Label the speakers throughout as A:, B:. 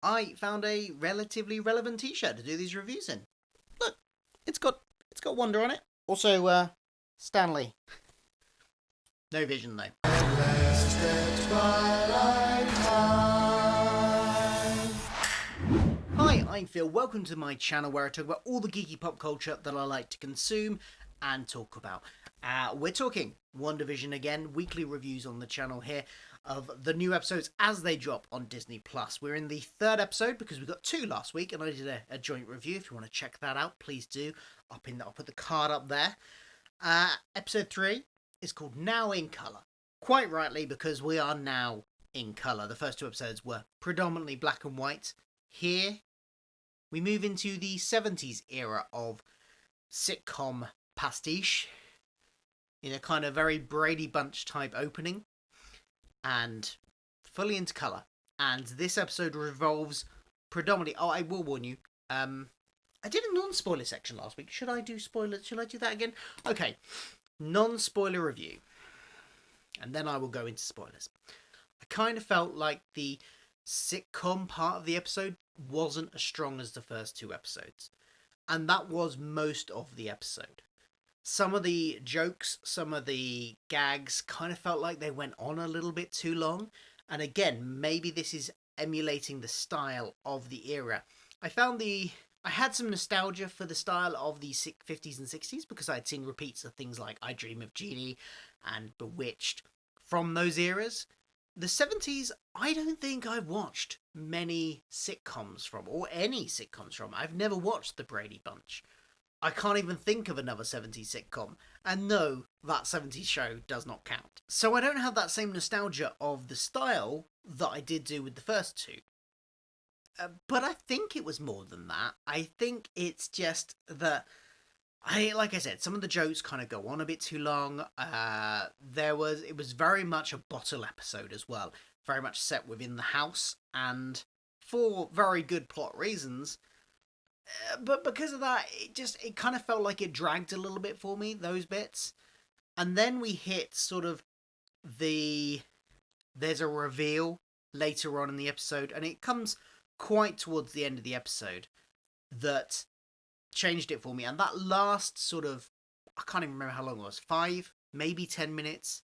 A: I found a relatively relevant t-shirt to do these reviews in. Look, it's got Wanda on it. Also, Stanley. No Vision though. Hi, I'm Phil. Welcome to my channel where I talk about all the geeky pop culture that I like to consume and talk about. We're talking WandaVision again, weekly reviews on the channel here of the new episodes as they drop on Disney+. We're in the third episode because we got two last week and I did a joint review. If you want to check that out, please do. I'll put the card up there. Episode 3 is called Now in Colour. Quite rightly, because we are now in colour. The first two episodes were predominantly black and white. Here, we move into the 70s era of sitcom pastiche in a kind of very Brady Bunch type opening and fully into colour. And this episode revolves predominantly... Oh, I will warn you. I did a non-spoiler section last week. Should I do spoilers? Should I do that again? Okay. Non-spoiler review. And then I will go into spoilers. I kind of felt like the sitcom part of the episode wasn't as strong as the first two episodes. And that was most of the episode. Some of the jokes, some of the gags kind of felt like they went on a little bit too long. And again, maybe this is emulating the style of the era. I had some nostalgia for the style of the 50s and 60s because I'd seen repeats of things like I Dream of Jeannie and Bewitched from those eras. The 70s, I don't think I've watched many sitcoms from, or any sitcoms from. I've never watched The Brady Bunch. I can't even think of another 70s sitcom. And no, that 70s show does not count. So I don't have that same nostalgia of the style that I did do with the first two. But I think it was more than that. I think it's just that, like I said, some of the jokes kind of go on a bit too long. It was very much a bottle episode as well. Very much set within the house, and for very good plot reasons. But because of that, it kind of felt like it dragged a little bit for me, those bits. And then we hit sort of there's a reveal later on in the episode, and it comes quite towards the end of the episode that changed it for me. And that last sort of, I can't even remember how long it was, 5, maybe 10 minutes,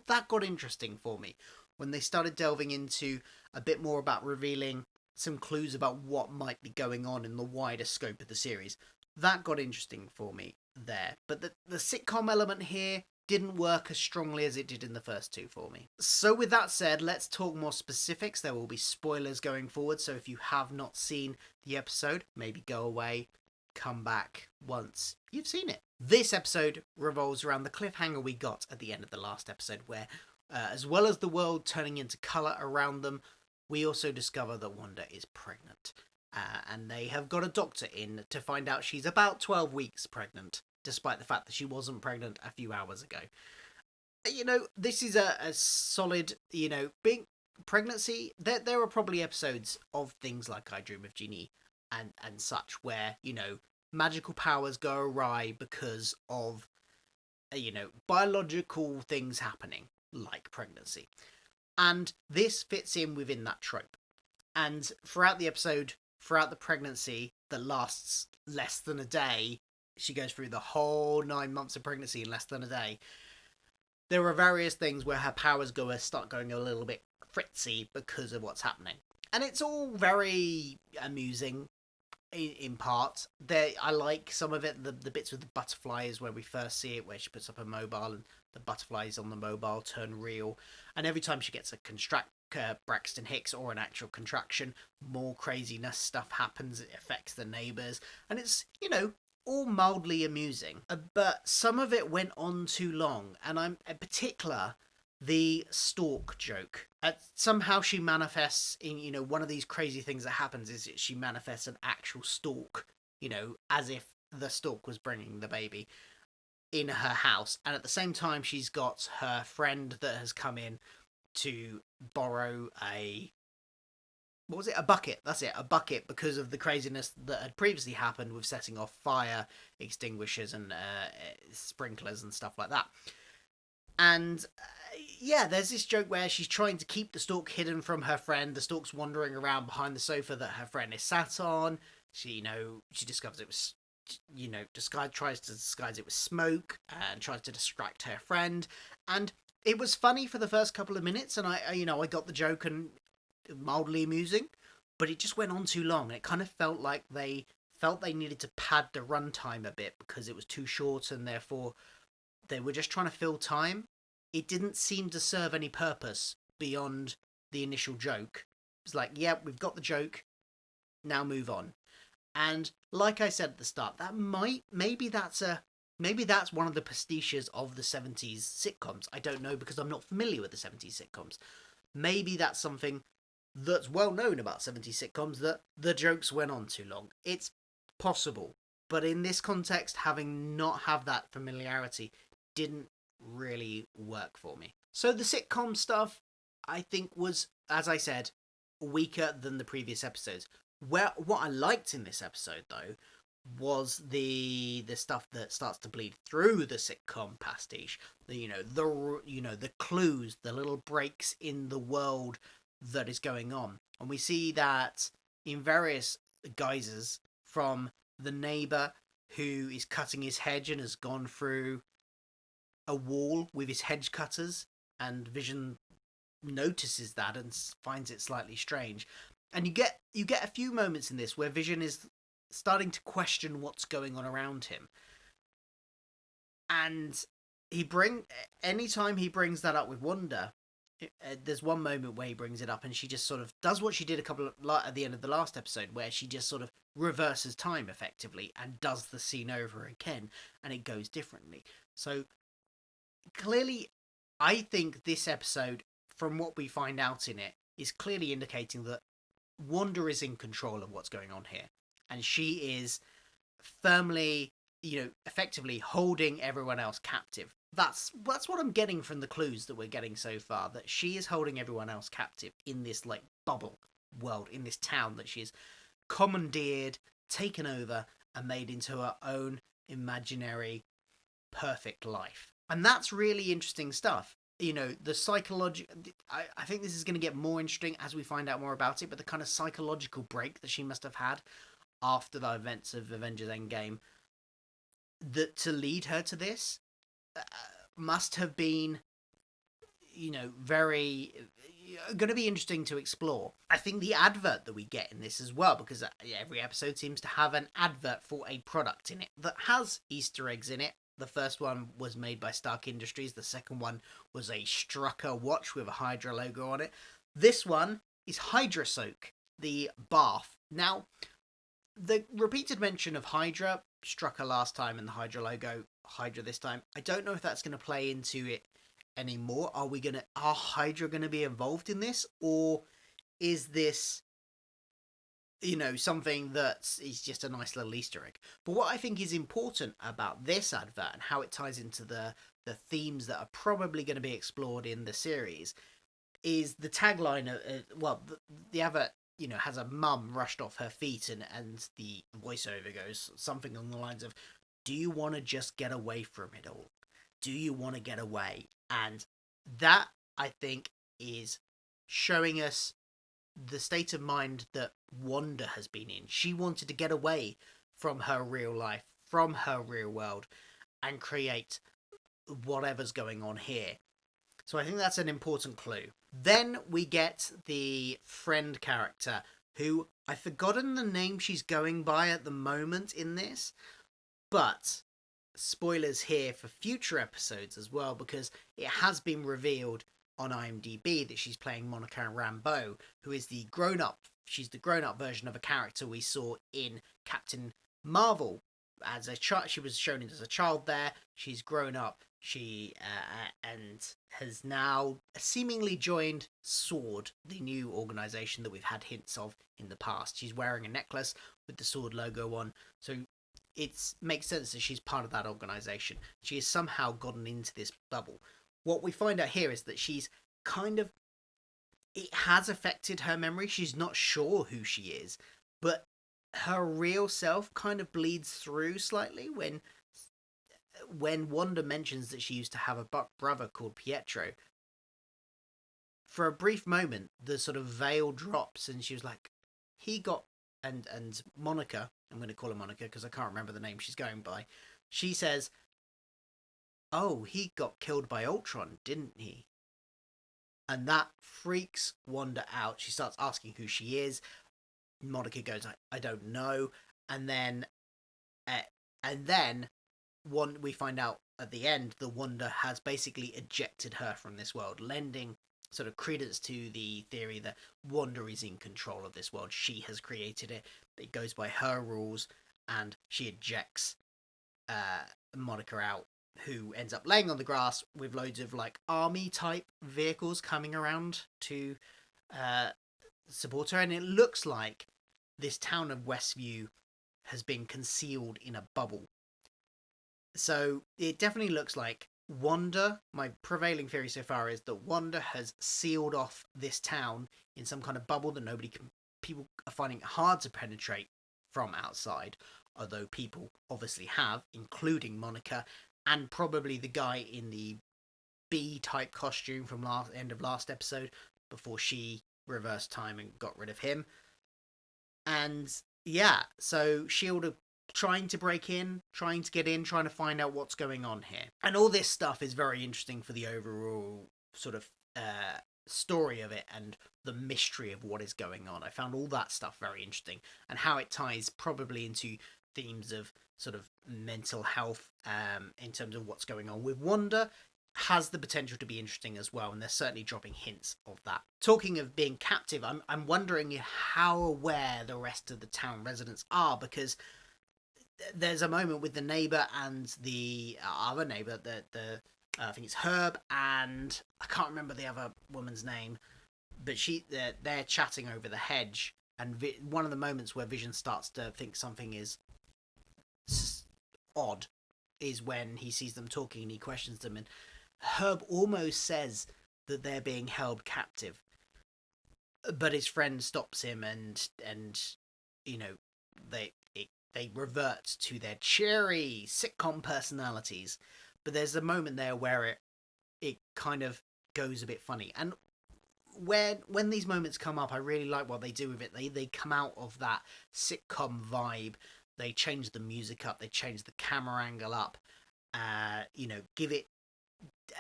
A: that got interesting for me when they started delving into a bit more about revealing some clues about what might be going on in the wider scope of the series. That got interesting for me there. But the sitcom element here didn't work as strongly as it did in the first two for me. So with that said, let's talk more specifics. There will be spoilers going forward, so if you have not seen the episode, maybe go away, come back once you've seen it. This episode revolves around the cliffhanger we got at the end of the last episode, where as well as the world turning into colour around them, we also discover that Wanda is pregnant. And they have got a doctor in to find out she's about 12 weeks pregnant, despite the fact that she wasn't pregnant a few hours ago. This is a solid, big pregnancy. There are probably episodes of things like I Dream of Jeannie and such where, magical powers go awry because of, biological things happening, like pregnancy. And this fits in within that trope. And throughout the episode, throughout the pregnancy that lasts less than a day, she goes through the whole 9 months of pregnancy in less than a day. There are various things where her powers start going a little bit fritzy because of what's happening. And it's all very amusing in part. I like some of it. The bits with the butterflies where we first see it, where she puts up a mobile and the butterflies on the mobile turn real. And every time she gets a Braxton Hicks or an actual contraction, more craziness stuff happens. It affects the neighbours. And it's, all mildly amusing. But some of it went on too long. And I'm in particular the stalk joke. Somehow she manifests in, one of these crazy things that happens is she manifests an actual stalk, as if the stalk was bringing the baby in her house. And at the same time, she's got her friend that has come in to borrow a bucket. That's it, a bucket, because of the craziness that had previously happened with setting off fire extinguishers and sprinklers and stuff like that. And yeah, there's this joke where she's trying to keep the stalk hidden from her friend. The stalk's wandering around behind the sofa that her friend is sat on. She discovers it was, tries to disguise it with smoke and tries to distract her friend. And it was funny for the first couple of minutes, and I got the joke and mildly amusing, but it just went on too long. It kind of felt like they needed to pad the runtime a bit because it was too short, and therefore they were just trying to fill time. It didn't seem to serve any purpose beyond the initial joke. It's like, yeah, we've got the joke, now move on. And like I said at the start, maybe that's one of the pastiches of the 70s sitcoms. I don't know because I'm not familiar with the 70s sitcoms. Maybe that's something that's well known about 70s sitcoms, that the jokes went on too long. It's possible. But in this context, having not have that familiarity didn't really work for me. So the sitcom stuff, I think, was, as I said, weaker than the previous episodes. What I liked in this episode, though, was the stuff that starts to bleed through the sitcom pastiche. The clues, the little breaks in the world that is going on, and we see that in various guises, from the neighbor who is cutting his hedge and has gone through a wall with his hedge cutters, and Vision notices that and finds it slightly strange. And you get a few moments in this where Vision is starting to question what's going on around him. And anytime he brings that up with Wanda, there's one moment where he brings it up and she just sort of does what she did at the end of the last episode, where she just sort of reverses time effectively and does the scene over again, and it goes differently. So clearly, I think this episode, from what we find out in it, is clearly indicating that Wanda is in control of what's going on here, and she is firmly, effectively holding everyone else captive. That's what I'm getting from the clues that we're getting so far, that she is holding everyone else captive in this like bubble world, in this town that she's commandeered, taken over, and made into her own imaginary perfect life. And that's really interesting stuff. The psychological... I think this is going to get more interesting as we find out more about it, but the kind of psychological break that she must have had after the events of Avengers Endgame, that to lead her to this, must have been, very going to be interesting to explore. I think the advert that we get in this as well, because every episode seems to have an advert for a product in it that has Easter eggs in it. The first one was made by Stark Industries. The second one was a Strucker watch with a Hydra logo on it. This one is Hydra Soak, the bath. Now, the repeated mention of Hydra, Strucker last time, and the Hydra logo, Hydra this time, I don't know if that's going to play into it anymore. Are Hydra going to be involved in this, or is this, something that is just a nice little Easter egg? But what I think is important about this advert and how it ties into the themes that are probably going to be explored in the series is the tagline. The advert, has a mum rushed off her feet, and the voiceover goes something along the lines of, "Do you want to just get away from it all? Do you want to get away?" And that, I think, is showing us the state of mind that Wanda has been in. She wanted to get away from her real life, from her real world, and create whatever's going on here. So I think that's an important clue. Then we get the friend character, who I've forgotten the name she's going by at the moment in this, but spoilers here for future episodes as well, because it has been revealed on IMDb that she's playing Monica Rambeau, who is the grown-up. She's the grown-up version of a character we saw in Captain Marvel as a child. She was shown as a child there. She's grown up. She and has now seemingly joined S.W.O.R.D, the new organisation that we've had hints of in the past. She's wearing a necklace with the S.W.O.R.D logo on, so it makes sense that she's part of that organisation. She has somehow gotten into this bubble. What we find out here is that she's it has affected her memory. She's not sure who she is, but her real self kind of bleeds through slightly when when Wanda mentions that she used to have a brother called Pietro, for a brief moment, the sort of veil drops, and she was like, "He got," and Monica, I'm going to call her Monica because I can't remember the name she's going by. She says, "Oh, he got killed by Ultron, didn't he?" And that freaks Wanda out. She starts asking who she is. Monica goes, I don't know," and then, uh, and then one we find out at the end the Wanda has basically ejected her from this world, lending sort of credence to the theory that Wanda is in control of this world. She has created it. It goes by her rules, and she ejects Monica out, who ends up laying on the grass with loads of like army type vehicles coming around to support her, and it looks like this town of Westview has been concealed in a bubble. So it definitely looks like Wanda, my prevailing theory so far is that Wanda has sealed off this town in some kind of bubble that people are finding it hard to penetrate from outside, although people obviously have, including Monica, and probably the guy in the B type costume from end of last episode before she reversed time and got rid of him. And yeah, so Shield are trying to break in, trying to get in, trying to find out what's going on here. And all this stuff is very interesting for the overall sort of story of it and the mystery of what is going on. I found all that stuff very interesting, and how it ties probably into themes of sort of mental health in terms of what's going on with Wanda has the potential to be interesting as well, and they're certainly dropping hints of that. Talking of being captive, I'm wondering how aware the rest of the town residents are, because there's a moment with the neighbor and the other neighbor, the I think it's Herb, and I can't remember the other woman's name, but they're chatting over the hedge, and one of the moments where Vision starts to think something is odd is when he sees them talking and he questions them, and Herb almost says that they're being held captive, but his friend stops him, and you know they revert to their cheery sitcom personalities. But there's a moment there where it kind of goes a bit funny, and when these moments come up, I really like what they do with it. They come out of that sitcom vibe. They change the music up, they change the camera angle up, give it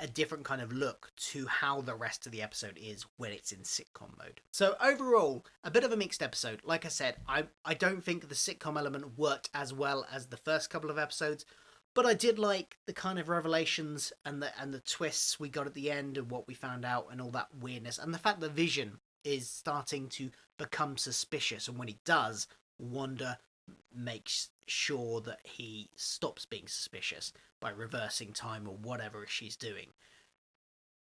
A: a different kind of look to how the rest of the episode is when it's in sitcom mode. So overall, a bit of a mixed episode. Like I said, I don't think the sitcom element worked as well as the first couple of episodes, but I did like the kind of revelations and the twists we got at the end and what we found out and all that weirdness, and the fact that Vision is starting to become suspicious, and when he does, Wanda makes sure that he stops being suspicious by reversing time or whatever she's doing.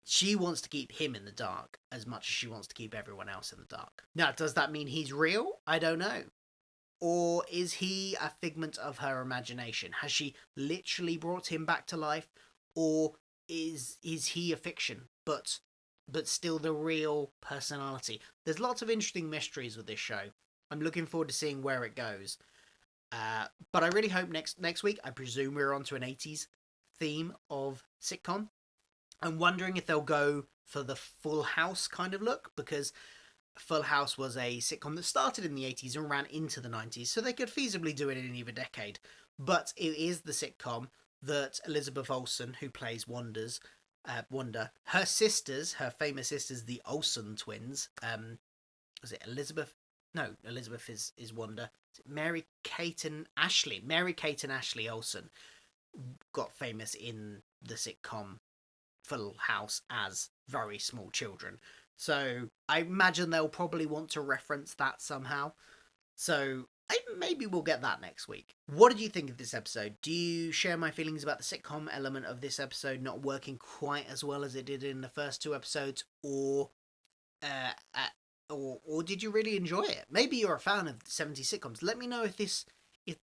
A: She wants to keep him in the dark as much as she wants to keep everyone else in the dark. Now, does that mean he's real? I don't know. Or is he a figment of her imagination? Has she literally brought him back to life? Or is he a fiction, but still the real personality? There's lots of interesting mysteries with this show. I'm looking forward to seeing where it goes. But I really hope next week, I presume we're onto an 80s theme of sitcom. I'm wondering if they'll go for the Full House kind of look, because Full House was a sitcom that started in the 80s and ran into the 90s, so they could feasibly do it in either decade. But it is the sitcom that Elizabeth Olsen, who plays Wanda, her sisters, her famous sisters, the Olsen twins, was it Elizabeth? No, Elizabeth is Wanda. Mary Kate and Ashley Olsen got famous in the sitcom Full House as very small children. So I imagine they'll probably want to reference that somehow. So maybe we'll get that next week. What did you think of this episode? Do you share my feelings about the sitcom element of this episode not working quite as well as it did in the first two episodes, or did you really enjoy it? Maybe you're a fan of 70s sitcoms. Let me know if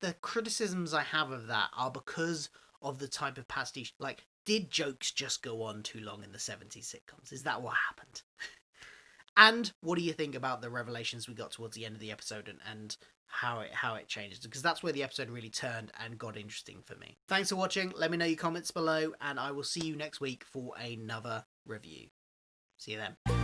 A: the criticisms I have of that are because of the type of pastiche. Like, did jokes just go on too long in the 70s sitcoms? Is that what happened? And what do you think about the revelations we got towards the end of the episode and how it changes? Because that's where the episode really turned and got interesting for me. Thanks for watching. Let me know your comments below, and I will see you next week for another review. See you then.